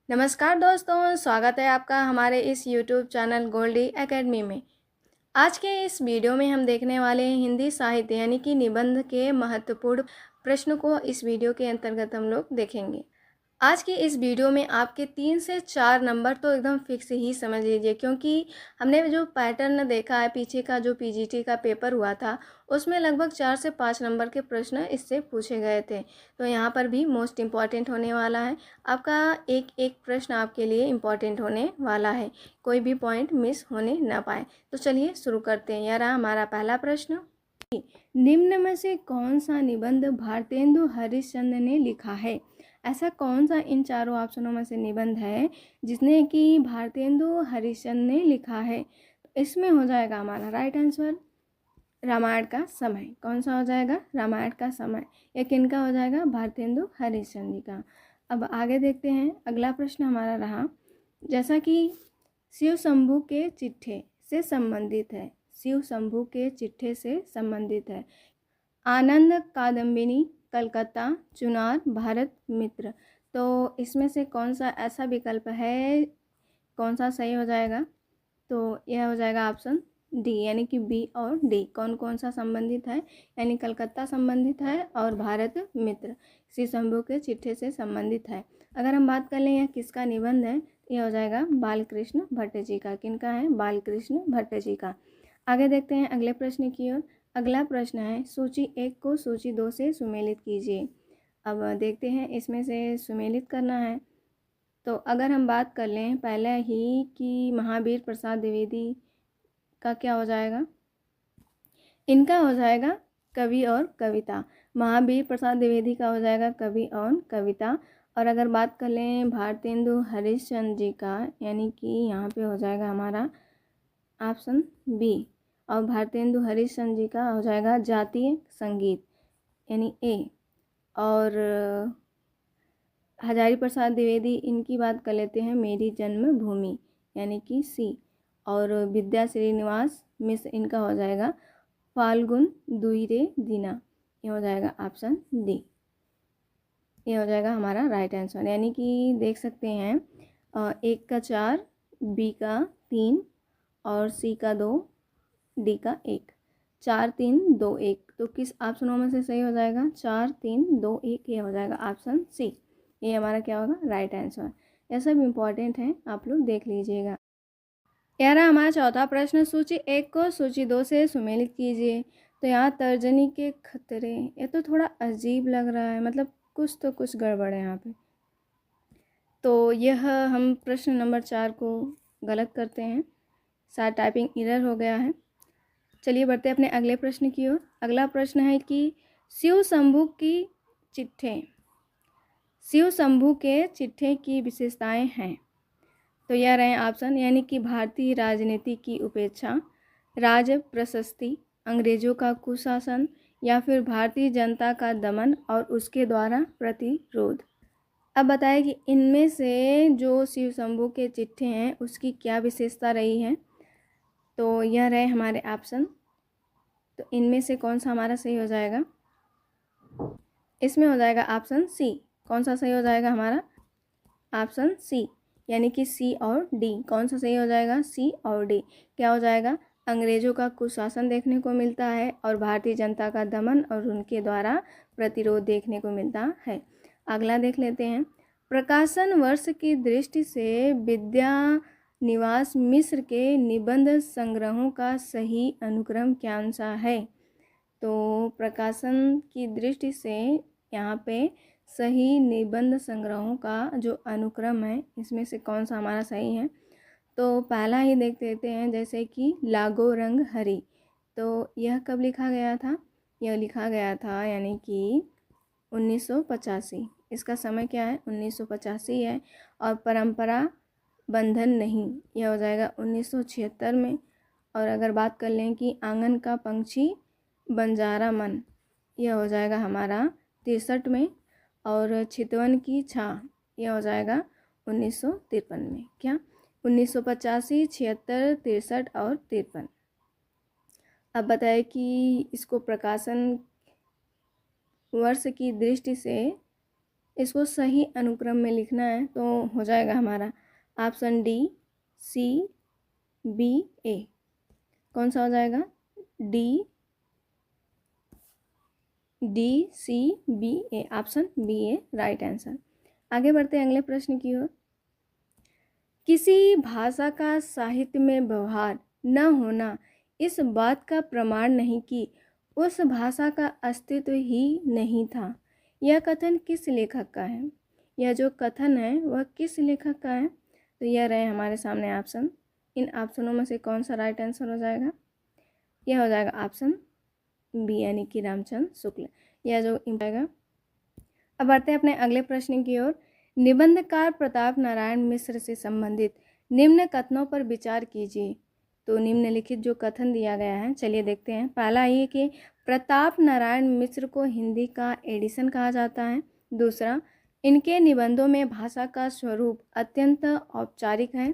नमस्कार दोस्तों, स्वागत है आपका हमारे इस YouTube चैनल गोल्डी एकेडमी में। आज के इस वीडियो में हम देखने वाले हैं हिंदी साहित्य यानी कि निबंध के महत्वपूर्ण प्रश्न को इस वीडियो के अंतर्गत हम लोग देखेंगे। आज की इस वीडियो में आपके 3 से 4 नंबर तो एकदम फिक्स ही समझ लीजिए, क्योंकि हमने जो पैटर्न देखा है पीछे का, जो पीजीटी का पेपर हुआ था उसमें लगभग 4 से 5 नंबर के प्रश्न इससे पूछे गए थे। तो यहाँ पर भी मोस्ट इम्पॉर्टेंट होने वाला है आपका, एक एक प्रश्न आपके लिए इम्पॉर्टेंट होने वाला है, कोई भी पॉइंट मिस होने ना पाए। तो चलिए शुरू करते हैं। यह रहा हमारा पहला प्रश्न। निम्न में से कौन सा निबंध भारतेंदु हरिश्चंद्र ने लिखा है? ऐसा कौन सा इन चारों ऑप्शनों में से निबंध है जिसने कि भारतेंदु हरिश्चंद्र ने लिखा है? इसमें हो जाएगा हमारा राइट आंसर रामायण का समय। कौन सा हो जाएगा? रामायण का समय। या किनका हो जाएगा? भारतेंदु हरिश्चंद्र का। अब आगे देखते हैं। अगला प्रश्न हमारा रहा, जैसा कि शिव शंभू के चिट्ठे से संबंधित है, शिव शंभू के चिट्ठे से संबंधित है। आनंद कादम्बिनी, कलकत्ता, चुनार, भारत मित्र। तो इसमें से कौन सा ऐसा विकल्प है, कौन सा सही हो जाएगा? तो यह हो जाएगा ऑप्शन डी, यानी कि बी और डी। कौन कौन सा संबंधित है? यानी कलकत्ता संबंधित है और भारत मित्र श्री शंभू के चिट्ठे से संबंधित है। अगर हम बात कर लें यह किसका निबंध है, यह हो जाएगा बालकृष्ण भट्ट जी का। किनका है? बालकृष्ण भट्ट जी का। आगे देखते हैं अगले प्रश्न की ओर। अगला प्रश्न है, सूची 1 को सूची 2 से सुमेलित कीजिए। अब देखते हैं इसमें से सुमेलित करना है। तो अगर हम बात कर लें पहले ही कि महावीर प्रसाद द्विवेदी का क्या हो जाएगा? इनका हो जाएगा कवि और कविता। महावीर प्रसाद द्विवेदी का हो जाएगा कवि और कविता। और अगर बात कर लें भारतेंदु हरिश्चंद्र जी का, यानी कि यहाँ पे हो जाएगा हमारा ऑप्शन बी। और भारतेंदु हरिश्चंद्र जी का हो जाएगा जातीय संगीत, यानी ए। और हजारी प्रसाद द्विवेदी, इनकी बात कर लेते हैं मेरी जन्मभूमि, यानी कि सी। और विद्या श्रीनिवास मिश्र, इनका हो जाएगा फाल्गुन दुईरे दीना, ये हो जाएगा ऑप्शन डी। ये हो जाएगा हमारा राइट आंसर। यानी कि देख सकते हैं 1 का 4, बी का 3 और सी का 2, डी का 1। 4 3 2 1, तो किस ऑप्शनों में से सही हो जाएगा? 4 3 2 1, ये हो जाएगा ऑप्शन सी। ये हमारा क्या होगा? Right answer. यह सब इम्पॉर्टेंट है, आप लोग देख लीजिएगा। यह रहा हमारा चौथा प्रश्न, सूची 1 को सूची 2 से सुमेलित कीजिए। तो यहाँ तर्जनी के खतरे, ये तो थोड़ा अजीब लग रहा है, मतलब कुछ तो कुछ गड़बड़ है यहाँ पे। तो यह हम प्रश्न नंबर 4 को गलत करते हैं, शायद टाइपिंग एरर हो गया है। चलिए बढ़ते अपने अगले प्रश्न की ओर। अगला प्रश्न है कि शिव शंभू की चिट्ठे, शिव शंभू के चिट्ठे की विशेषताएं हैं। तो यह रहे ऑप्शन, यानी कि भारतीय राजनीति की उपेक्षा, राज प्रशस्ति, अंग्रेजों का कुशासन, या फिर भारतीय जनता का दमन और उसके द्वारा प्रतिरोध। अब बताएं कि इनमें से जो शिव शंभू के चिट्ठे हैं उसकी क्या विशेषता रही है। तो यह रहे हमारे ऑप्शन। तो इनमें से कौन सा हमारा सही हो जाएगा? इसमें हो जाएगा ऑप्शन सी। कौन सा सही हो जाएगा हमारा? ऑप्शन सी, यानी कि सी और डी। कौन सा सही हो जाएगा? सी और डी। क्या हो जाएगा? अंग्रेजों का कुशासन देखने को मिलता है और भारतीय जनता का दमन और उनके द्वारा प्रतिरोध देखने को मिलता है। अगला देख लेते हैं। प्रकाशन वर्ष की दृष्टि से विद्या निवास मिश्र के निबंध संग्रहों का सही अनुक्रम क्या सा है? तो प्रकाशन की दृष्टि से यहाँ पे सही निबंध संग्रहों का जो अनुक्रम है, इसमें से कौन सा हमारा सही है? तो पहला ही देख लेते हैं, जैसे कि लागो रंग हरी। तो यह कब लिखा गया था? यह लिखा गया था यानी कि 1985। इसका समय क्या है? 1985 है। और परंपरा बंधन नहीं, यह हो जाएगा 1976 में। और अगर बात कर लें कि आंगन का पंछी बंजारा मन, यह हो जाएगा हमारा 63 में। और चितवन की छाँ, यह हो जाएगा 1953 में। क्या? 1985, 76, 63 और 53। अब बताए कि इसको प्रकाशन वर्ष की दृष्टि से इसको सही अनुक्रम में लिखना है तो हो जाएगा हमारा ऑप्शन डी सी बी ए। कौन सा हो जाएगा? डी सी बी ए, ऑप्शन बी ए राइट आंसर। आगे बढ़ते हैं अगले प्रश्न की ओर। किसी भाषा का साहित्य में व्यवहार न होना इस बात का प्रमाण नहीं कि उस भाषा का अस्तित्व ही नहीं था। यह कथन किस लेखक का है? यह जो कथन है वह किस लेखक का है? तो यह रहे हमारे सामने ऑप्शन। इन ऑप्शनों में से कौन सा राइट आंसर हो जाएगा? यह हो जाएगा ऑप्शन बी यानी कि रामचंद्र शुक्ल। यह जो जाएगा। अब बढ़ते हैं अपने अगले प्रश्न की ओर। निबंधकार प्रताप नारायण मिश्र से संबंधित निम्न कथनों पर विचार कीजिए। तो निम्नलिखित जो कथन दिया गया है, चलिए देखते हैं। पहला ये कि प्रताप नारायण मिश्र को हिंदी का एडिसन कहा जाता है। दूसरा, इनके निबंधों में भाषा का स्वरूप अत्यंत औपचारिक है।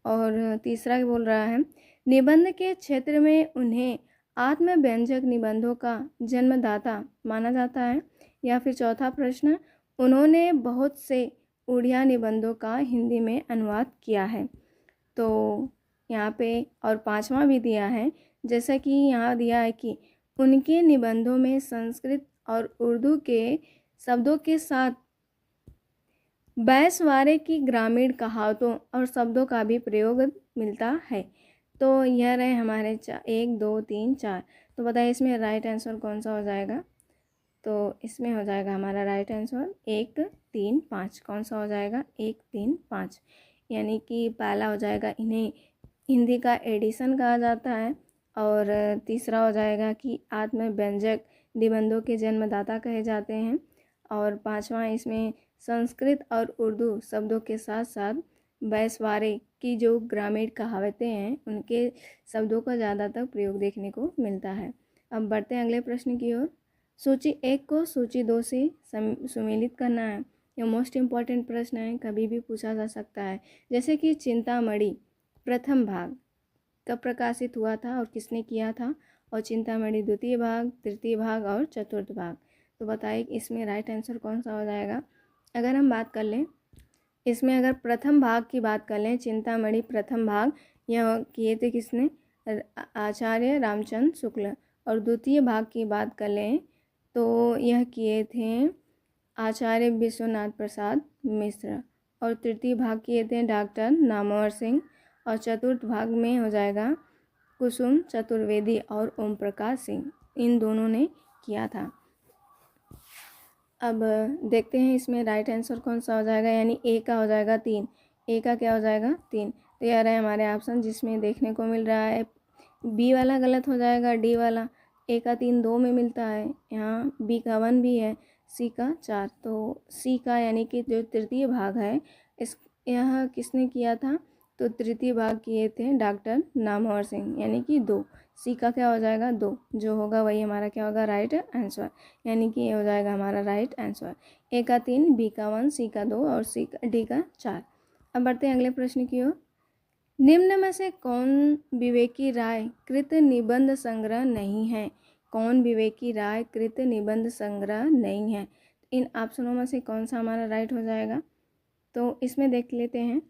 और तीसरा बोल रहा है, निबंध के क्षेत्र में उन्हें आत्मव्यंजक निबंधों का जन्मदाता माना जाता है। या फिर चौथा प्रश्न, उन्होंने बहुत से उड़िया निबंधों का हिंदी में अनुवाद किया है। तो यहाँ पे और पांचवा भी दिया है, जैसा कि यहाँ दिया है कि उनके निबंधों में संस्कृत और उर्दू के शब्दों के साथ बैसवारे की ग्रामीण कहावतों और शब्दों का भी प्रयोग मिलता है। तो यह रहे हमारे 1 2 3 4। तो बताइए इसमें राइट आंसर कौन सा हो जाएगा? तो इसमें हो जाएगा हमारा राइट आंसर 1 3 5। कौन सा हो जाएगा? 1 3 5, यानी कि पहला हो जाएगा इन्हें हिंदी का एडिशन कहा जाता है। और तीसरा हो जाएगा कि आत्मव्यंजक निबंधों के जन्मदाता कहे जाते हैं। और पांचवा इसमें संस्कृत और उर्दू शब्दों के साथ साथ बैसवारे की जो ग्रामीण कहावतें हैं उनके शब्दों का ज़्यादातर प्रयोग देखने को मिलता है। अब बढ़ते हैं अगले प्रश्न की ओर। सूची 1 को सूची 2 से सुमेलित करना है। यह मोस्ट इम्पॉर्टेंट प्रश्न है, कभी भी पूछा जा सकता है। जैसे कि चिंतामणि प्रथम भाग कब प्रकाशित हुआ था और किसने किया था? और चिंतामणि द्वितीय भाग, तृतीय भाग और चतुर्थ भाग। तो बताइए इसमें राइट आंसर कौन सा हो जाएगा? अगर हम बात कर लें इसमें, अगर प्रथम भाग की बात कर लें, चिंतामणि प्रथम भाग यह किए थे किसने? आचार्य रामचंद्र शुक्ल। और द्वितीय भाग की बात कर लें तो यह किए थे आचार्य विश्वनाथ प्रसाद मिश्र। और तृतीय भाग किए थे डॉक्टर नामवर सिंह। और चतुर्थ भाग में हो जाएगा कुसुम चतुर्वेदी और ओम प्रकाश सिंह, इन दोनों ने किया था। अब देखते हैं इसमें राइट आंसर कौन सा हो जाएगा, यानी ए का हो जाएगा 3। ए का क्या हो जाएगा? 3। तो यह रहे हमारे ऑप्शन, जिसमें देखने को मिल रहा है बी वाला गलत हो जाएगा, डी वाला। ए का 3 2 में मिलता है, यहाँ बी का 1 भी है, सी का 4। तो सी का यानी कि जो तृतीय भाग है यह किसने किया था? तो तृतीय भाग किए थे डॉक्टर नामवर सिंह, यानी कि 2। सी का क्या हो जाएगा? 2। जो होगा वही हमारा क्या होगा? राइट आंसर, यानी कि ये हो जाएगा हमारा राइट आंसर। ए का 3, बी का 1, सी का 2 और डी का 4। अब बढ़ते हैं अगले प्रश्न की ओर। निम्न में से कौन विवेकी राय कृत निबंध संग्रह नहीं है? कौन विवेकी राय कृत निबंध संग्रह नहीं है? इन ऑप्शनों में से कौन सा हमारा राइट हो जाएगा? तो इसमें देख लेते हैं।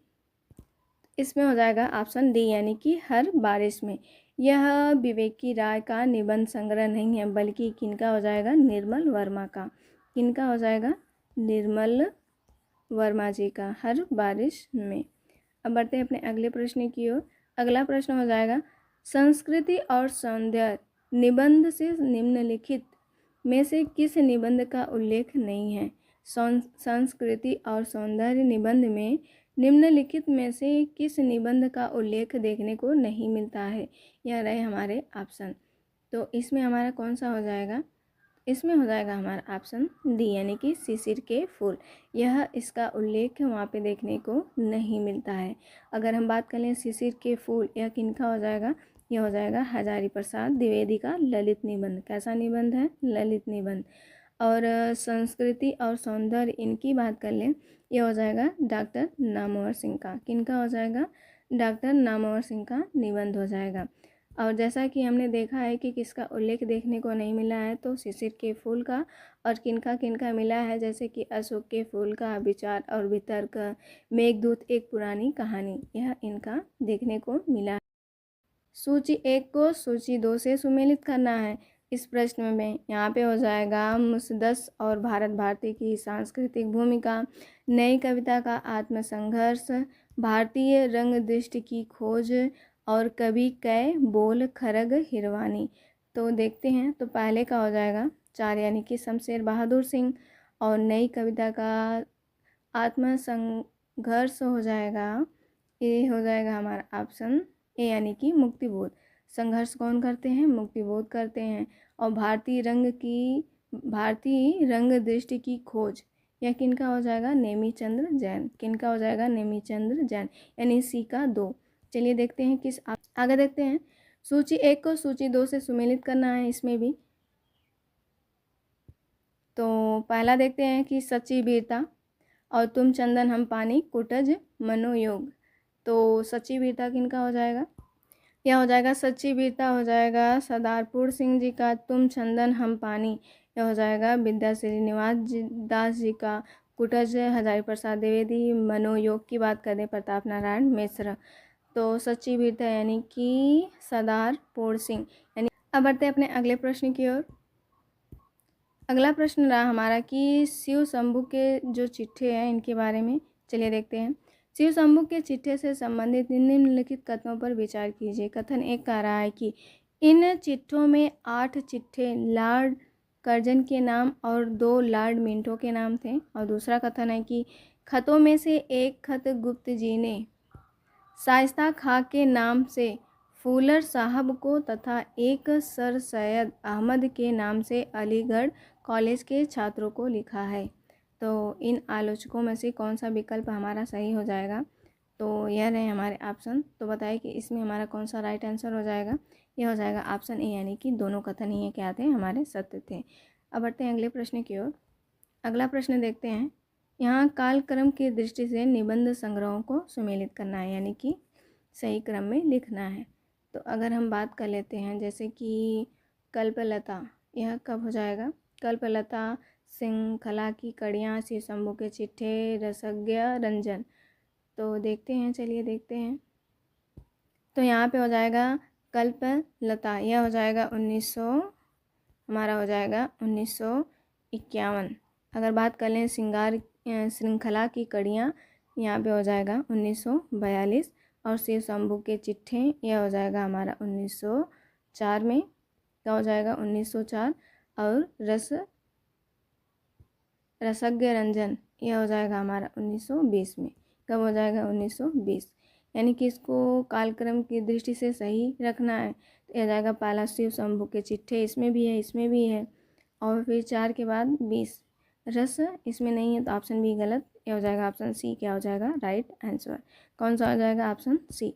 इसमें हो जाएगा ऑप्शन डी, यानी कि हर बारिश में। यह विवेकी राय का निबंध संग्रह नहीं है, बल्कि किनका हो जाएगा? निर्मल वर्मा का। किनका हो जाएगा? निर्मल वर्मा जी का, हर बारिश में। अब बढ़ते हैं अपने अगले प्रश्न की ओर। अगला प्रश्न हो जाएगा, संस्कृति और सौंदर्य निबंध से निम्नलिखित में से किस निबंध का उल्लेख नहीं है? संस्कृति और सौंदर्य निबंध में निम्नलिखित में से किस निबंध का उल्लेख देखने को नहीं मिलता है? यह रहे हमारे ऑप्शन। तो इसमें हमारा कौन सा हो जाएगा? इसमें हो जाएगा हमारा ऑप्शन डी, यानी कि शिशिर के फूल। यह इसका उल्लेख वहाँ पे देखने को नहीं मिलता है। अगर हम बात करें शिशिर के फूल, यह किनका हो जाएगा? यह हो जाएगा हजारी प्रसाद द्विवेदी का ललित निबंध। कैसा निबंध है? ललित निबंध। और संस्कृति और सौंदर्य इनकी बात कर लें, यह हो जाएगा डॉक्टर नामवर सिंह का। किनका हो जाएगा? डॉक्टर नामवर सिंह का निबंध हो जाएगा। और जैसा कि हमने देखा है कि किसका उल्लेख देखने को नहीं मिला है, तो शिशिर के फूल का, और किनका किनका मिला है, जैसे कि अशोक के फूल का, विचार और वितर्क, मेघदूत एक पुरानी कहानी, यह इनका देखने को मिला है। सूची 1 को सूची 2 से सुमेलित करना है। इस प्रश्न में यहाँ पे हो जाएगा मुसद्दस और भारत भारती की सांस्कृतिक भूमिका, नई कविता का आत्मसंघर्ष, भारतीय रंग दृष्टि की खोज, और कवि कै बोल खरग हिरवानी। तो देखते हैं, तो पहले का हो जाएगा 4 यानी कि शमशेर बहादुर सिंह, और नई कविता का आत्मसंघर्ष हो जाएगा, ये हो जाएगा हमारा ऑप्शन ए यानी कि मुक्तिबोध। संघर्ष कौन करते हैं? मुक्तिबोध करते हैं। और भारतीय रंग दृष्टि की खोज, यह किनका हो जाएगा? नेमीचंद्र जैन। किनका हो जाएगा? नेमीचंद्र जैन, यानी सी का 2। चलिए देखते हैं किस आगे देखते हैं। सूची 1 को सूची 2 से सुमेलित करना है इसमें भी। तो पहला देखते हैं कि सच्ची वीरता और तुम चंदन हम पानी, कुटज मनोयोग। तो सच्ची वीरता किनका हो जाएगा? यह हो जाएगा सच्ची वीरता हो जाएगा सरदारपुर सिंह जी का, तुम चंदन हम पानी यह हो जाएगा विद्या श्रीनिवास दास जी का, कुटज हजारी प्रसाद द्विवेदी, मनोयोग की बात करें प्रताप नारायण मिश्र। तो सच्ची वीरता यानी कि सरदारपुर सिंह। यानी अब बढ़ते हैं अपने अगले प्रश्न की ओर। अगला प्रश्न रहा हमारा कि शिव शंभू के जो चिट्ठे हैं इनके बारे में। चलिए देखते हैं। शिव शंभू के चिट्ठे से संबंधित निम्नलिखित कथनों पर विचार कीजिए। कथन 1 कह रहा है कि इन चिट्ठों में 8 चिट्ठे लॉर्ड कर्जन के नाम और 2 लॉर्ड मिंटो के नाम थे। और दूसरा कथन है कि खतों में से एक खत गुप्त जी ने शाइस्ता खां के नाम से फूलर साहब को तथा एक सर सैयद अहमद के नाम से अलीगढ़ कॉलेज के छात्रों को लिखा है। तो इन आलोचकों में से कौन सा विकल्प हमारा सही हो जाएगा? तो यह रहे हमारे ऑप्शन। तो बताइए कि इसमें हमारा कौन सा राइट आंसर हो जाएगा? यह हो जाएगा ऑप्शन ए, यानी कि दोनों कथन ही क्या थे? हमारे सत्य थे। अब बढ़ते हैं अगले प्रश्न की ओर। अगला प्रश्न देखते हैं। यहाँ कालक्रम की दृष्टि से निबंध संग्रहों को सुमेलित करना है, यानी कि सही क्रम में लिखना है। तो अगर हम बात कर लेते हैं जैसे कि कल्पलता, यह कब हो जाएगा? कल्पलता, श्रृंखला की कड़ियाँ, शिव शंभू के चिट्ठे, रसज्ञ रंजन। तो देखते हैं, चलिए देखते हैं। तो यहाँ पे हो जाएगा कल्पलता, यह हो जाएगा 1900, हमारा हो जाएगा 1951। अगर बात कर लें श्रृंखला की कड़ियाँ, यहाँ पे हो जाएगा 1942। और शिव शंभू के चिट्ठे, यह हो जाएगा हमारा 1904 में, क्या हो जाएगा? 1904। और रसज्ञ रंजन, यह हो जाएगा हमारा 1920 में। कब हो जाएगा? 1920। यानी कि इसको कालक्रम की दृष्टि से सही रखना है। तो यह जाएगा पहला शिव शंभू के चिट्ठे, इसमें भी है, इसमें भी है, और फिर 4 के बाद 20। रस इसमें नहीं है, तो ऑप्शन बी गलत। यह हो जाएगा ऑप्शन सी, क्या हो जाएगा? Right answer. कौन सा हो जाएगा? Option C.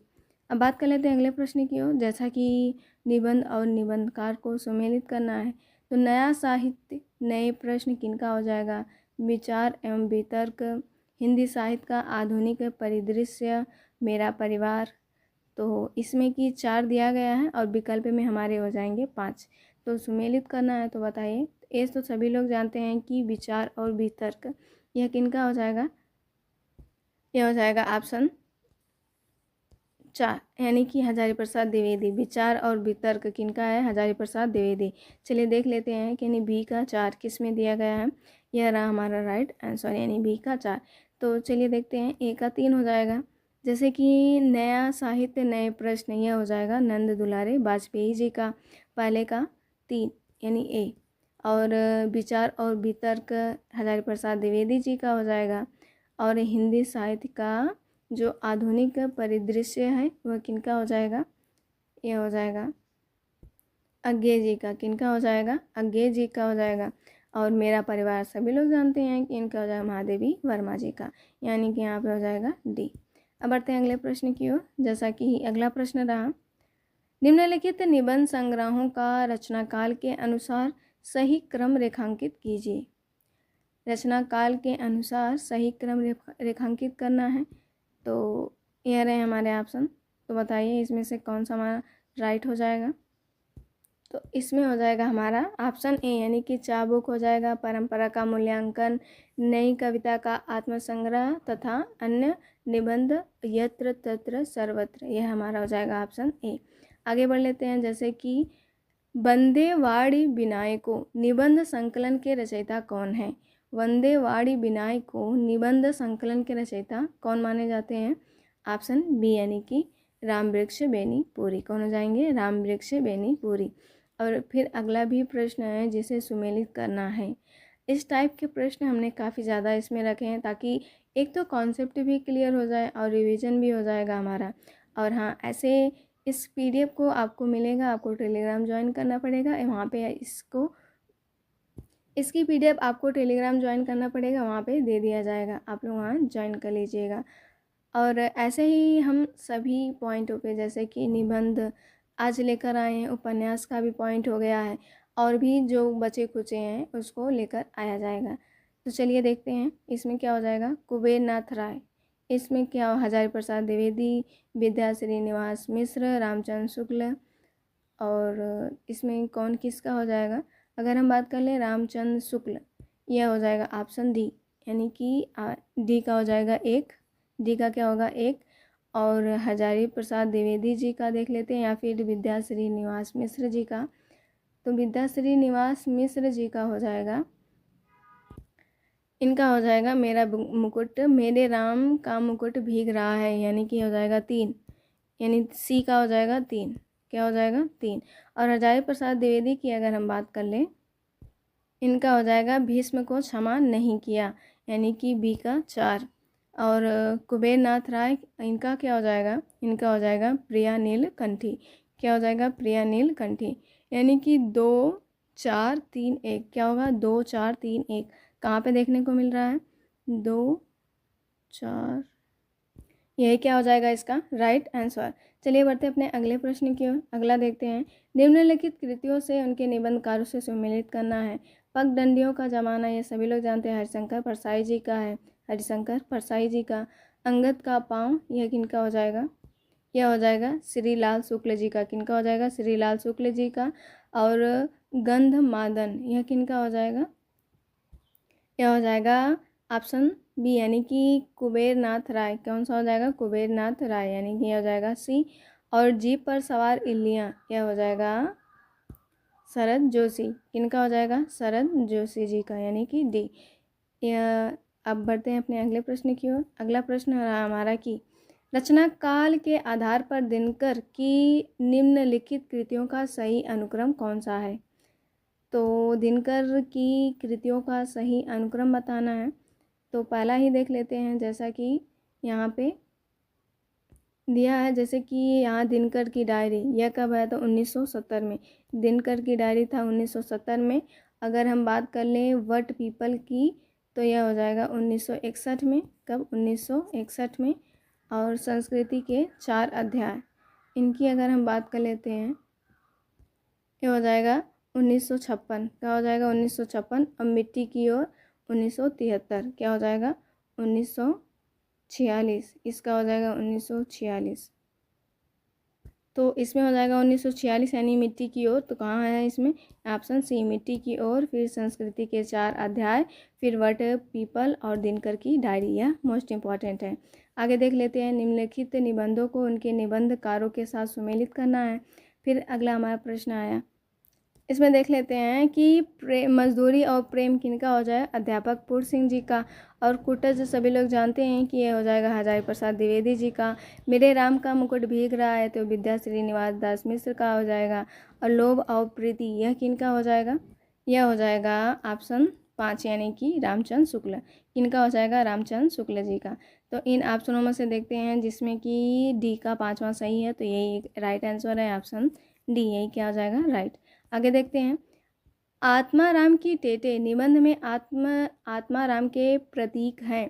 अब बात कर लेते हैं अगले प्रश्न की ओर। जैसा कि निबंध और निबंधकार को सुमेलित करना है, तो नया साहित्य, नए प्रश्न किनका हो जाएगा? विचार एवं वितर्क, हिंदी साहित्य का आधुनिक परिदृश्य, मेरा परिवार। तो इसमें कि 4 दिया गया है और विकल्प में हमारे हो जाएंगे 5। तो सुमेलित करना है, तो बताइए। ए तो सभी लोग जानते हैं कि विचार और वितर्क, यह किनका हो जाएगा? यह हो जाएगा ऑप्शन 4, यानी कि हजारी प्रसाद द्विवेदी। विचार और वितर्क किनका है? हजारी प्रसाद द्विवेदी। चलिए देख लेते हैं कि यानी बी का 4 किस में दिया गया है। यह रहा हमारा राइट आंसर, यानी बी का 4। तो चलिए देखते हैं, ए का 3 हो जाएगा। जैसे कि नया साहित्य, नए प्रश्न, यह हो जाएगा नंद दुलारे वाजपेयी जी का, पहले का 3 यानी ए। और विचार और वितर्क हजारी प्रसाद द्विवेदी जी का हो जाएगा। और हिंदी साहित्य का जो आधुनिक परिदृश्य है वह किनका हो जाएगा? यह हो जाएगा अज्ञे जी का। किनका हो जाएगा? अज्ञे जी का हो जाएगा। और मेरा परिवार सभी लोग जानते हैं कि इनका हो जाएगा महादेवी वर्मा जी का, यानी कि यहाँ पे हो जाएगा डी। अब बढ़ते हैं अगले प्रश्न की ओर। जैसा कि अगला प्रश्न रहा, निम्नलिखित निबंध संग्रहों का रचनाकाल के अनुसार सही क्रम रेखांकित कीजिए। रचनाकाल के अनुसार सही क्रम रेखांकित करना है। तो यह रहे हमारे ऑप्शन। तो बताइए इसमें से कौन सा हमारा राइट हो जाएगा। तो इसमें हो जाएगा हमारा ऑप्शन ए यानी कि चाबुक हो जाएगा, परंपरा का मूल्यांकन, नई कविता का आत्मसंग्रह तथा अन्य निबंध, यत्र तत्र सर्वत्र, यह हमारा हो जाएगा ऑप्शन ए। आगे बढ़ लेते हैं, जैसे कि वंदे वाणी विनायको निबंध संकलन के रचयिता कौन है। वंदे वाणी विनायको निबंध संकलन के रचयिता कौन माने जाते हैं। ऑप्शन बी यानी कि रामवृक्ष बेनीपुरी। कौन हो जाएंगे, रामवृक्ष बेनीपुरी। और फिर अगला भी प्रश्न है जिसे सुमेलित करना है। इस टाइप के प्रश्न हमने काफ़ी ज़्यादा इसमें रखे हैं ताकि एक तो कॉन्सेप्ट भी क्लियर हो जाए और रिवीजन भी हो जाएगा हमारा। और हाँ, ऐसे इस पीडीएफ को आपको मिलेगा, आपको टेलीग्राम ज्वाइन करना पड़ेगा, वहाँ पे इसकी पीडीएफ आपको टेलीग्राम ज्वाइन करना पड़ेगा, वहाँ पे दे दिया जाएगा, आप लोग वहाँ ज्वाइन कर लीजिएगा। और ऐसे ही हम सभी पॉइंटों पे, जैसे कि निबंध आज लेकर आए हैं, उपन्यास का भी पॉइंट हो गया है, और भी जो बचे खुचे हैं उसको लेकर आया जाएगा। तो चलिए देखते हैं इसमें क्या हो जाएगा। कुबेर नाथ राय, इसमें क्या, हजारी प्रसाद द्विवेदी, विद्या श्रीनिवास मिश्र, रामचंद्र शुक्ल, और इसमें कौन किसका हो जाएगा। अगर हम बात कर लें रामचंद्र शुक्ल, यह हो जाएगा ऑप्शन डी, यानी कि डी का हो जाएगा एक, डी का क्या होगा एक। और हजारी प्रसाद द्विवेदी जी का देख लेते हैं, या फिर विद्या श्रीनिवास मिश्र जी का। तो विद्या श्रीनिवास मिश्र जी का हो जाएगा, इनका हो जाएगा मेरा मुकुट, मेरे राम का मुकुट भीग रहा है, यानी कि हो जाएगा 3, यानी सी का हो जाएगा 3, क्या हो जाएगा 3। और हजारी प्रसाद द्विवेदी की अगर हम बात कर लें, इनका हो जाएगा भीष्म को क्षमा नहीं किया, यानी कि बी का 4। और कुबेर नाथ राय, इनका क्या हो जाएगा, इनका हो जाएगा प्रिया नीलकंठी, क्या हो जाएगा प्रिया नीलकंठी, यानी कि 2 4 3 1, क्या होगा 2 4 3 1, कहाँ पे देखने को मिल रहा है 2 4, यही क्या हो जाएगा इसका राइट आंसर। चलिए बढ़ते हैं अपने अगले प्रश्न की ओर। अगला देखते हैं, निम्नलिखित कृतियों से उनके निबंधकारों से सुमेलित करना है। पगडंडियों का जमाना, ये सभी लोग जानते हैं, हरिशंकर परसाई जी का है, हरिशंकर परसाई जी का। अंगद का पाँव, यह किनका हो जाएगा, यह हो जाएगा श्रीलाल शुक्ल जी का, किनका हो जाएगा श्रीलाल शुक्ल जी का। और गंधमादन, यह किनका हो जाएगा, यह हो जाएगा ऑप्शन बी, यानी कि कुबेर नाथ राय। कौन सा हो जाएगा, कुबेर नाथ राय, यानी कि यह हो जाएगा सी। और जीप पर सवार इल्लियाँ, यह हो जाएगा शरद जोशी, किनका हो जाएगा शरद जोशी जी का, यानी कि डी। यह अब बढ़ते हैं अपने अगले प्रश्न की ओर। अगला प्रश्न है हमारा कि रचना काल के आधार पर दिनकर की निम्नलिखित कृतियों का सही अनुक्रम कौन सा है। तो दिनकर की कृतियों का सही अनुक्रम बताना है। तो पहला ही देख लेते हैं, जैसा कि यहाँ पे दिया है, जैसे कि यहाँ दिनकर की डायरी, यह कब आया था 1970 में, दिनकर की डायरी था 1970 में। अगर हम बात कर लें वट पीपल की, तो यह हो जाएगा 1961 में, कब 1961 में। और संस्कृति के 4 अध्याय, इनकी अगर हम बात कर लेते हैं, ये हो जाएगा 1956, क्या हो जाएगा 1956। और मिट्टी की ओर 1973, क्या हो जाएगा 1946, इसका हो जाएगा 1946। तो इसमें हो जाएगा 1946 यानी मिट्टी की ओर। तो कहाँ है इसमें, ऑप्शन सी मिट्टी की ओर, फिर संस्कृति के 4 अध्याय, फिर वट पीपल और दिनकर की डायरी, यह मोस्ट इम्पॉर्टेंट है। आगे देख लेते हैं, निम्नलिखित निबंधों को उनके निबंधकारों के साथ सुमेलित करना है। फिर अगला हमारा प्रश्न आया, इसमें देख लेते हैं कि मजदूरी और प्रेम किनका हो जाए, अध्यापक पूर्ण सिंह जी का। और कुटज सभी लोग जानते हैं कि यह हो जाएगा हजारी प्रसाद द्विवेदी जी का। मेरे राम का मुकुट भीग रहा है, तो विद्या श्रीनिवास दास मिश्र का हो जाएगा। और लोभ और प्रीति, यह किनका हो जाएगा, यह हो जाएगा ऑप्शन 5, यानी कि रामचंद्र शुक्ल, किनका हो जाएगा रामचंद्र शुक्ल जी का। तो इन ऑप्शनों में से देखते हैं जिसमें कि डी का 5वां सही है, तो यही राइट आंसर है, ऑप्शन डी, यही क्या हो जाएगा राइट। आगे देखते हैं, आत्माराम की टेटे निबंध में आत्माराम के प्रतीक हैं।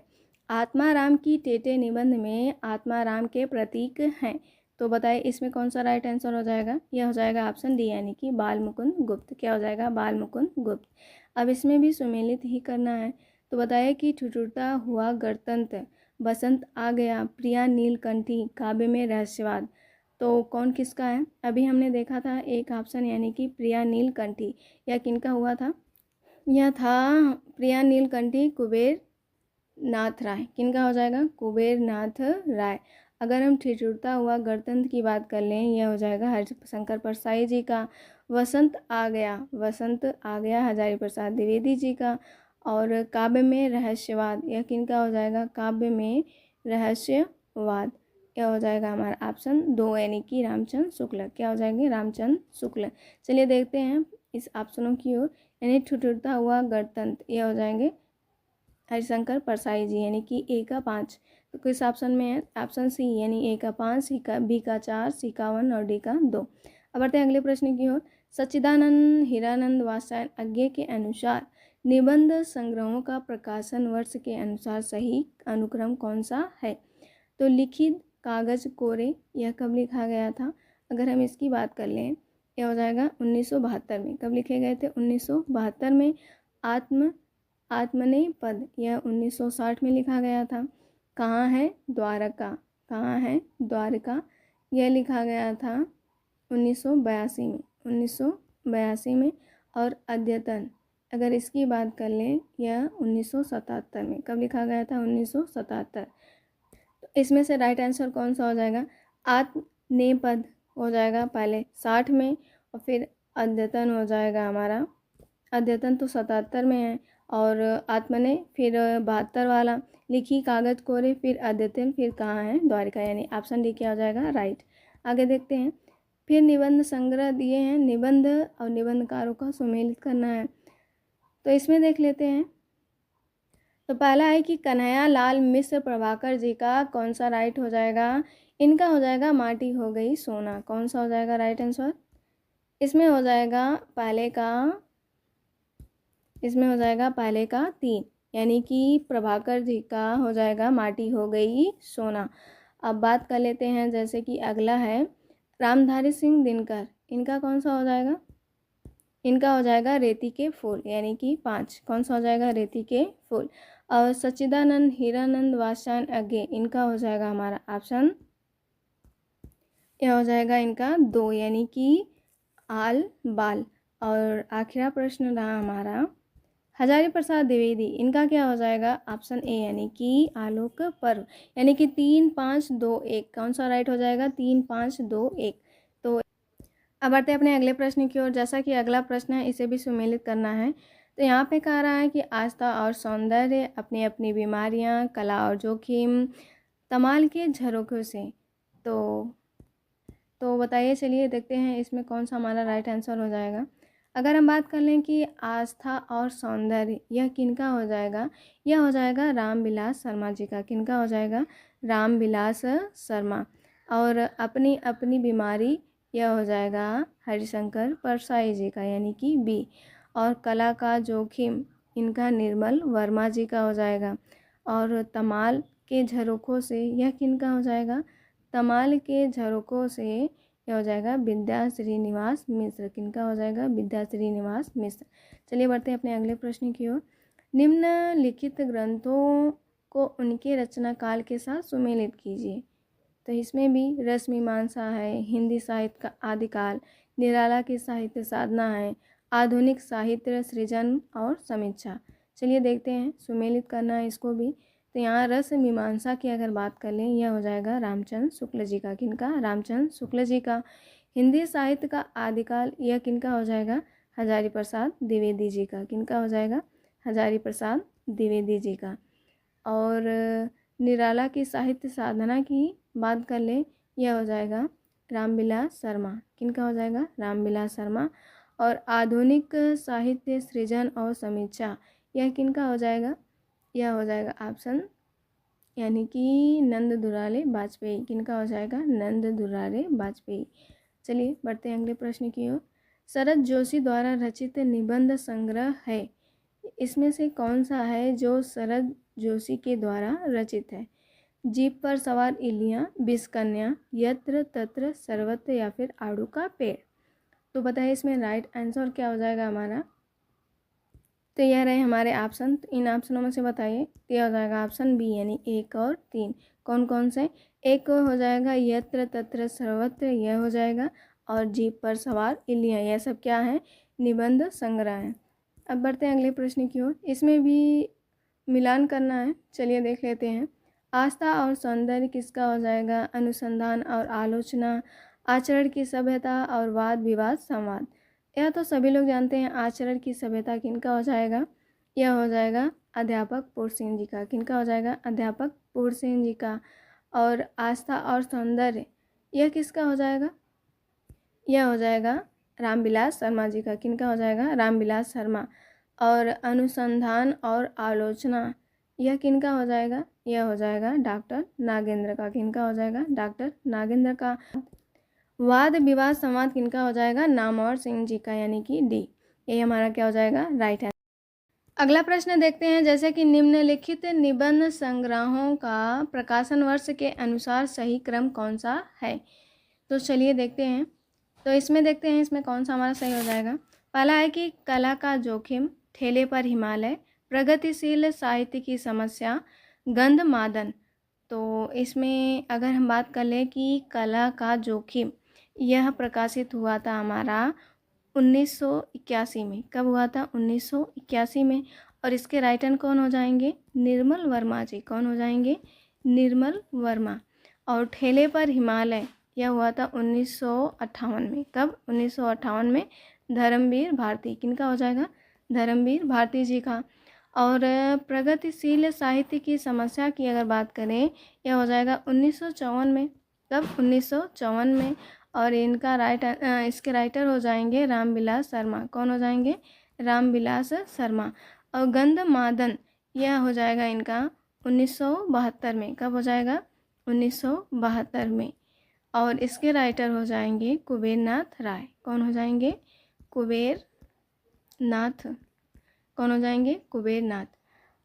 आत्माराम की टेटे निबंध में आत्माराम के प्रतीक हैं, तो बताइए इसमें कौन सा राइट आंसर हो जाएगा। यह हो जाएगा ऑप्शन डी, यानी कि बाल मुकुंद गुप्त, क्या हो जाएगा बाल मुकुंद गुप्त। अब इसमें भी सुमेलित ही करना है। तो बताइए कि ठुठुरता हुआ गणतंत्र, बसंत आ गया, प्रिया नीलकंठी, काव्य में रहस्यवाद। तो कौन किसका है? अभी हमने देखा था एक ऑप्शन यानी कि प्रिया नीलकंठी, यह किनका हुआ था? यह था प्रिया नीलकंठी कुबेर नाथ राय। किनका हो जाएगा? कुबेर नाथ राय। अगर हम ठिठुरता हुआ गणतंत्र की बात कर लें, यह हो जाएगा हरिशंकर परसाई जी का। वसंत आ गया हजारी प्रसाद द्विवेदी जी का। और काव्य में रहस्यवाद, यह किनका हो जाएगा? काव्य में रहस्यवाद, यह हो जाएगा हमारा ऑप्शन 2 यानी कि रामचंद्र शुक्ल। क्या हो जाएंगे? रामचंद्र शुक्ल। चलिए देखते हैं इस ऑप्शनों की ओर। यानी ठिठुरता हुआ गणतंत्र, यह हो जाएंगे हरिशंकर परसाई जी यानी कि ए का 5। तो किस ऑप्शन में है? ऑप्शन सी यानी ए का 5, सी का बी का 4, सी का 1 और डी का 2। अब बढ़ते हैं अगले प्रश्न की ओर। सच्चिदानंद हीरानंद वात्स्यायन अज्ञे के अनुसार निबंध संग्रहों का प्रकाशन वर्ष के अनुसार सही अनुक्रम कौन सा है? तो लिखित कागज कोरे, यह कब लिखा गया था? अगर हम इसकी बात कर लें, यह हो जाएगा 1972 में। कब लिखे गए थे? 1972 में। आत्मनेय पद, यह 1960 में लिखा गया था। कहाँ है? द्वारका। कहाँ है? द्वारका। यह लिखा गया था 1982 में। 1982 में। और अद्यतन अगर इसकी बात कर लें, यह 1977 में। कब लिखा गया था? 1977। तो इसमें से राइट आंसर कौन सा हो जाएगा? आत्मनेपद हो जाएगा पहले 60 में, और फिर अद्यतन हो जाएगा हमारा। अद्यतन तो 77 में है, और आत्मने फिर 72 वाला। लिखी कागज कोरे, फिर अद्यतन, फिर कहाँ है? द्वारका। यानी ऑप्शन डी क्या हो जाएगा? राइट। आगे देखते हैं। फिर निबंध संग्रह दिए हैं, निबंध और निबंधकारों का सुमेलित करना है। तो इसमें देख लेते हैं। तो पहला है कि कन्हैया लाल मिश्र प्रभाकर जी का, कौन सा राइट हो जाएगा? इनका हो जाएगा माटी हो गई सोना। कौन सा हो जाएगा राइट आंसर? इसमें हो जाएगा पहले का 3, यानी कि प्रभाकर जी का हो जाएगा माटी हो गई सोना। अब बात कर लेते हैं, जैसे कि अगला है रामधारी सिंह दिनकर, इनका कौन सा हो जाएगा? इनका हो जाएगा रेती के फूल, यानी कि 5। कौन सा हो जाएगा? रेती के फूल। और सच्चिदानंद हीरानंद वात्स्यायन अज्ञे, इनका हो जाएगा हमारा ऑप्शन, यह हो जाएगा इनका 2, यानी कि आल बाल। और आखिरी प्रश्न रहा हमारा हजारी प्रसाद द्विवेदी, इनका क्या हो जाएगा? ऑप्शन ए यानी कि आलोक पर्व, यानी कि 3, 5, 2, 1। कौन सा राइट हो जाएगा? 3, 5, 2, 1। तो अब बढ़ते हैं अपने अगले प्रश्न की ओर। जैसा कि अगला प्रश्न है, इसे भी सुमेलित करना है। तो यहाँ पे कह रहा है कि आस्था और सौंदर्य, अपनी अपनी बीमारियाँ, कला और जोखिम, तमाल के झरोखों से। तो बताइए, चलिए देखते हैं इसमें कौन सा हमारा राइट आंसर हो जाएगा। अगर हम बात कर लें कि आस्था और सौंदर्य, यह किनका हो जाएगा? यह हो जाएगा रामविलास शर्मा जी का। किनका हो जाएगा? रामविलास शर्मा। और अपनी अपनी बीमारी, यह हो जाएगा हरिशंकर परसाई जी का, यानी कि बी। और कला का जोखिम, इनका निर्मल वर्मा जी का हो जाएगा। और तमाल के झरोखों से, यह किनका हो जाएगा? तमाल के झरोखों से, यह हो जाएगा विद्या श्रीनिवास मिश्र। किनका हो जाएगा? विद्या श्रीनिवास मिश्र। चलिए बढ़ते हैं अपने अगले प्रश्न की ओर। निम्नलिखित ग्रंथों को उनके रचना काल के साथ सुमेलित कीजिए। तो इसमें भी रस मीमांसा है, हिंदी साहित्य का आदिकाल, निराला की साहित्य साधना है, आधुनिक साहित्य सृजन और समीक्षा। चलिए देखते हैं, सुमेलित करना है इसको भी। तो यहाँ रस मीमांसा की अगर बात कर लें, यह हो जाएगा रामचंद्र शुक्ल जी का। किनका? रामचंद्र शुक्ल जी का। हिंदी साहित्य का आदिकाल, यह किनका हो जाएगा? हजारी प्रसाद द्विवेदी जी का। किनका हो जाएगा? हजारी प्रसाद द्विवेदी जी का। और निराला की साहित्य साधना की बात कर ले, यह हो जाएगा रामविलास शर्मा। किनका हो जाएगा? रामविलास शर्मा। और आधुनिक साहित्य सृजन और समीक्षा, यह किनका हो जाएगा? यह हो जाएगा ऑप्शन, यानी कि नंद दुलारे वाजपेयी। किनका हो जाएगा? नंद दुलारे वाजपेयी। चलिए बढ़ते हैं अगले प्रश्न की ओर। शरद जोशी द्वारा रचित निबंध संग्रह है, इसमें से कौन सा है जो शरद जोशी के द्वारा रचित है? जीप पर सवार इलियां, विषकन्या, यत्र तत्र सर्वत्र, या फिर आड़ू का पेड़। तो बताइए इसमें राइट आंसर क्या हो जाएगा हमारा? तो यह रहे हमारे ऑप्शन। तो इन ऑप्शनों में से बताइए। तो यह हो जाएगा ऑप्शन बी यानी 1 और 3। कौन कौन से? एक हो जाएगा यत्र तत्र सर्वत्र, यह हो जाएगा। और जीप पर सवार इलियाँ, यह सब क्या है? निबंध संग्रह है। अब बढ़ते हैं अगले प्रश्न की ओर। इसमें भी मिलान करना है, चलिए देख लेते हैं। आस्था और सौंदर्य किसका हो जाएगा? अनुसंधान और आलोचना, आचरण की सभ्यता और वाद विवाद संवाद। यह तो सभी लोग जानते हैं। आचरण की सभ्यता किनका हो जाएगा? यह हो जाएगा अध्यापक पुरसेन जी का। किनका हो जाएगा? अध्यापक पुरसेन जी का। और आस्था और सौंदर्य यह किसका हो जाएगा? यह हो जाएगा रामविलास शर्मा जी का। किनका हो जाएगा? रामविलास शर्मा। और अनुसंधान और आलोचना यह किनका हो जाएगा? यह हो जाएगा डॉक्टर नागेंद्र का। किनका हो जाएगा? डॉक्टर नागेंद्र का। वाद विवाद संवाद किनका हो जाएगा? नामवर सिंह जी का, यानी कि डी। यही हमारा क्या हो जाएगा? Right answer. अगला प्रश्न देखते हैं। जैसे कि निम्नलिखित निबंध संग्रहों का प्रकाशन वर्ष के अनुसार सही क्रम कौन सा है? तो चलिए देखते हैं। तो इसमें देखते हैं इसमें कौन सा हमारा सही हो जाएगा। पहला है कि कला का जोखिम, ठेले पर हिमालय, प्रगतिशील साहित्य की समस्या, गंधमादन। तो इसमें अगर हम बात कर लें कि कला का जोखिम, यह प्रकाशित हुआ था हमारा 1981 में। कब हुआ था? 1981 में। और इसके राइटर कौन हो जाएंगे? निर्मल वर्मा जी। कौन हो जाएंगे? निर्मल वर्मा। और ठेले पर हिमालय यह हुआ था 1958 में। कब? 1958 में। धर्मवीर भारती। किनका हो जाएगा? धर्मवीर भारती जी का। और प्रगतिशील साहित्य की समस्या की अगर बात करें, यह हो जाएगा 1954 में। कब? 1954 में। और इनका इसके राइटर हो जाएंगे रामविलास शर्मा। कौन हो जाएंगे? रामविलास शर्मा। और गंधमादन यह हो जाएगा इनका 1972 में। कब हो जाएगा? 1972 में। और इसके राइटर हो जाएंगे कुबेरनाथ राय। कौन हो जाएंगे? कुबेरनाथ। कौन हो जाएंगे? कुबेरनाथ।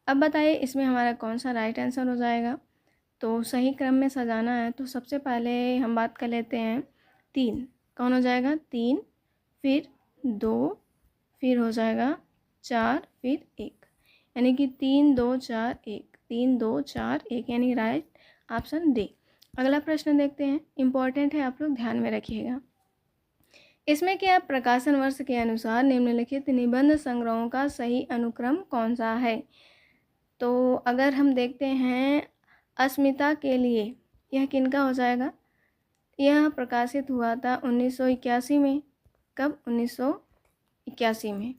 अब बताइए इसमें हमारा कौन सा राइट आंसर हो जाएगा। तो सही क्रम में सजाना है तो सबसे पहले हम बात कर लेते हैं 3। कौन हो जाएगा? 3, फिर 2, फिर हो जाएगा 4, फिर 1, यानी कि 3 2 4 1। 3 2 4 1 यानी राइट ऑप्शन डी। अगला प्रश्न देखते हैं, इम्पॉर्टेंट है, आप लोग ध्यान में रखिएगा। इसमें क्या प्रकाशन वर्ष के अनुसार निम्नलिखित निबंध संग्रहों का सही अनुक्रम कौन सा है? तो अगर हम देखते हैं अस्मिता के लिए, यह किनका हो जाएगा? यह प्रकाशित हुआ था 1981 में। कब? 1981 में।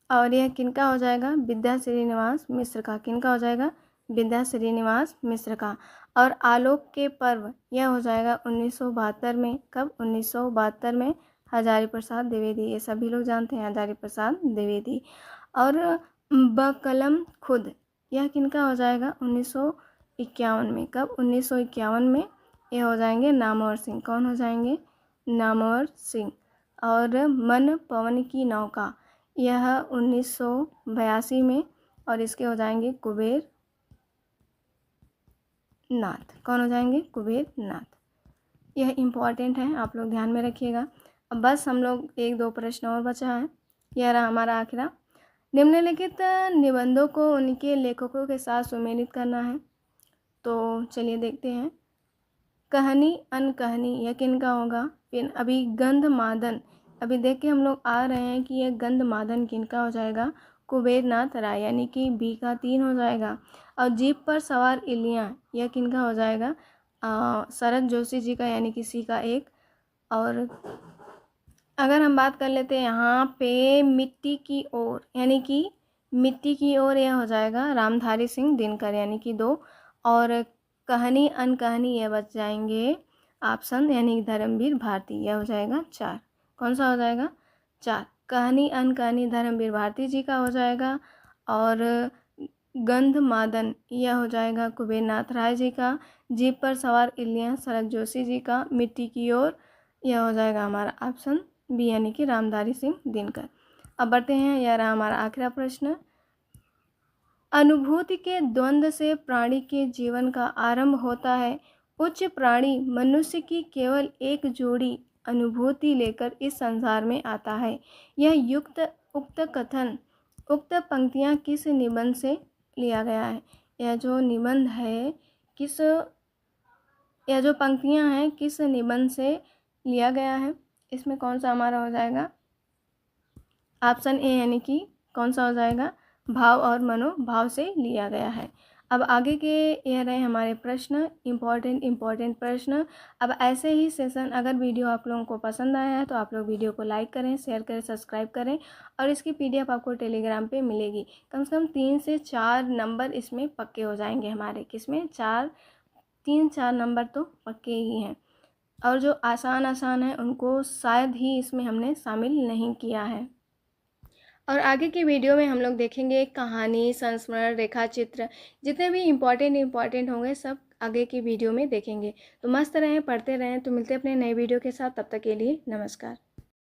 और यह किनका हो जाएगा? विद्या श्रीनिवास मिश्र का। किनका हो जाएगा? विद्या श्रीनिवास मिश्र का। और आलोक के पर्व यह हो जाएगा 1972 में। कब? 1972 में। हजारी प्रसाद द्विवेदी, ये सभी लोग जानते हैं, हजारी प्रसाद द्विवेदी। और बकलम खुद यह किनका हो जाएगा? 1951 में। कब? 1951 में। यह हो जाएंगे नामवर सिंह। कौन हो जाएंगे? नामवर सिंह। और मन पवन की नौका यह 1982 में। और इसके हो जाएंगे कुबेर नाथ। कौन हो जाएंगे? कुबेर नाथ। यह इम्पॉर्टेंट है, आप लोग ध्यान में रखिएगा। अब बस हम लोग 1-2 प्रश्न और बचा है, यह रहा हमारा आखिरा। निम्नलिखित निबंधों को उनके लेखकों के साथ सुमेलित करना है। तो चलिए देखते हैं। कहानी अनकहानी यह किनका होगा? फिर अभी गंधमादन, अभी देख के हम लोग आ रहे हैं कि यह गंधमादन किनका हो जाएगा? कुबेरनाथ राय, यानी कि बी का 3 हो जाएगा। और जीप पर सवार इलियाँ यह किनका हो जाएगा? शरद जोशी जी का, यानी कि सी का 1। और अगर हम बात कर लेते हैं यहाँ पे मिट्टी की ओर, यानी कि मिट्टी की ओर यह हो जाएगा रामधारी सिंह दिनकर, यानी कि 2। और कहानी अनकहानी यह बच जाएंगे ऑप्शन, यानी धर्मवीर भारती, यह हो जाएगा 4। कौन सा हो जाएगा? 4। कहानी अनकहानी धर्मवीर भारती जी का हो जाएगा। और गंधमादन यह हो जाएगा कुबेरनाथ राय जी का। जीप पर सवार इलियाँ शरद जोशी जी का। मिट्टी की ओर यह हो जाएगा हमारा ऑप्शन बी, यानी कि रामधारी सिंह दिनकर। अब बढ़ते हैं, यह रहा हमारा आखिरी प्रश्न। अनुभूति के द्वंद्व से प्राणी के जीवन का आरंभ होता है। उच्च प्राणी मनुष्य की केवल एक जोड़ी अनुभूति लेकर इस संसार में आता है। यह उक्त कथन, उक्त पंक्तियाँ किस निबंध से लिया गया है। यह जो निबंध है यह जो पंक्तियाँ हैं किस निबंध से लिया गया है। इसमें कौन सा हमारा हो जाएगा, ऑप्शन ए, यानी कि कौन सा हो जाएगा, भाव और मनोभाव से लिया गया है। अब आगे के यह रहे हमारे प्रश्न, इम्पोर्टेंट प्रश्न। अब ऐसे ही सेशन अगर वीडियो आप लोगों को पसंद आया है तो आप लोग वीडियो को लाइक करें, शेयर करें, सब्सक्राइब करें और इसकी PDF आपको टेलीग्राम पे मिलेगी। कम से कम 3 से 4 नंबर इसमें पक्के हो जाएंगे हमारे, किसमें 3-4 नंबर तो पक्के ही हैं। और जो आसान है उनको शायद ही इसमें हमने शामिल नहीं किया है। और आगे की वीडियो में हम लोग देखेंगे कहानी, संस्मरण, रेखा चित्र, जितने भी इम्पॉर्टेंट होंगे सब आगे की वीडियो में देखेंगे। तो मस्त रहें, पढ़ते रहें। तो मिलते हैं अपने नए वीडियो के साथ, तब तक के लिए नमस्कार।